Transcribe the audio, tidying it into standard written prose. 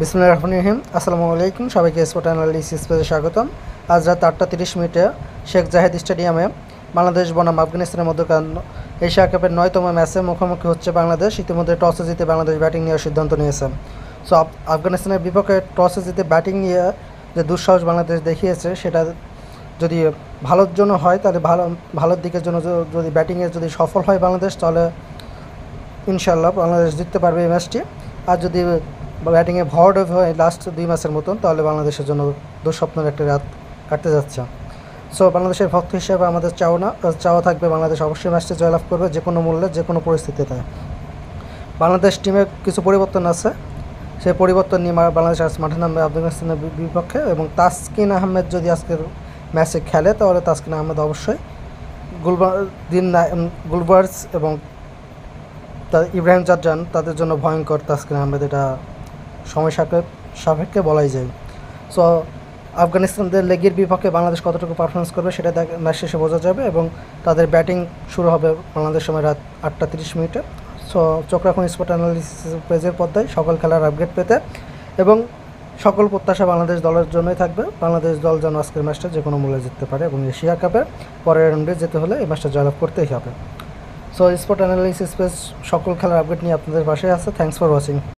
বিসমিল্লাহির রহমানির রহিম। আসসালামু আলাইকুম, সবাইকে স্পোর্ট অ্যানালিসিস পেজে স্বাগতম। আজ রাত 8:30 শেখ জাহেদ স্টেডিয়ামে বাংলাদেশ বনাম আফগানিস্তানের মধ্যকার এশিয়া কাপের 9তম ম্যাচে মুখোমুখি হচ্ছে বাংলাদেশ। ইতিমধ্যে টসে জিতে বাংলাদেশ ব্যাটিং নেওয়ার সিদ্ধান্ত নিয়েছে। সো আফগানিস্তানের বিপক্ষে টসে জিতে ব্যাটিং নিয়ে যে দুঃসাহস বাংলাদেশ দেখিয়েছে, সেটা যদি ভালোর জন্য হয় তাহলে ভালোর দিকের জন্য যদি ব্যাটিংয়ে যদি সফল হয় বাংলাদেশ, তাহলে ইনশাল্লাহ বাংলাদেশ জিততে পারবে এই ম্যাচটি। আর যদি ব্যাটিংয়ে ভর হয় লাস্ট 2 ম্যাচের মতন, তাহলে বাংলাদেশের জন্য দুঃস্বপ্নের একটা রাত কাটতে যাচ্ছে। সো বাংলাদেশের ভক্ত হিসেবে আমাদের চাওয়া থাকবে বাংলাদেশ অবশ্যই ম্যাচটি জয়লাভ করবে, যে কোনো মূল্যে, যে কোনো পরিস্থিতিতে। বাংলাদেশ টিমে কিছু পরিবর্তন আছে, সেই পরিবর্তন নিয়ে বাংলাদেশ আজ মাঠে নামবে আফগানিস্তানের বিপক্ষে। এবং তাসকিন আহমেদ যদি আজকের ম্যাচে খেলে, তাহলে তাসকিন আহমেদ অবশ্যই গুলবার্স এবং ইব্রাহিম জাদজান তাদের জন্য ভয়ঙ্কর। তাসকিন আহমেদ এটা সময় সাপেক্ষে বলাই যায়। সো আফগানিস্তানদের লেগের বিপক্ষে বাংলাদেশ কতটুকু পারফরমেন্স করবে সেটা ম্যাচ শেষে বোঝা যাবে। এবং তাদের ব্যাটিং শুরু হবে বাংলাদেশ সময় রাত 8:30। সো চোখ রাখুন স্পোর্ট অ্যানালিসিস পেজের পর্দায় সকল খেলার আপডেট পেতে। এবং সকল প্রত্যাশা বাংলাদেশ দলের জন্যই থাকবে। বাংলাদেশ দল যেন আজকের ম্যাচটা যে কোনো মূল্যে জিততে পারে এবং এশিয়া কাপের পরের রাউন্ডে যেতে হলে এই ম্যাচটা জয়লাভ করতেই হবে। সো স্পোর্ট অ্যানালিসিস পেজ সকল খেলার আপডেট নিয়ে আপনাদের পাশে আছে। Thanks for watching.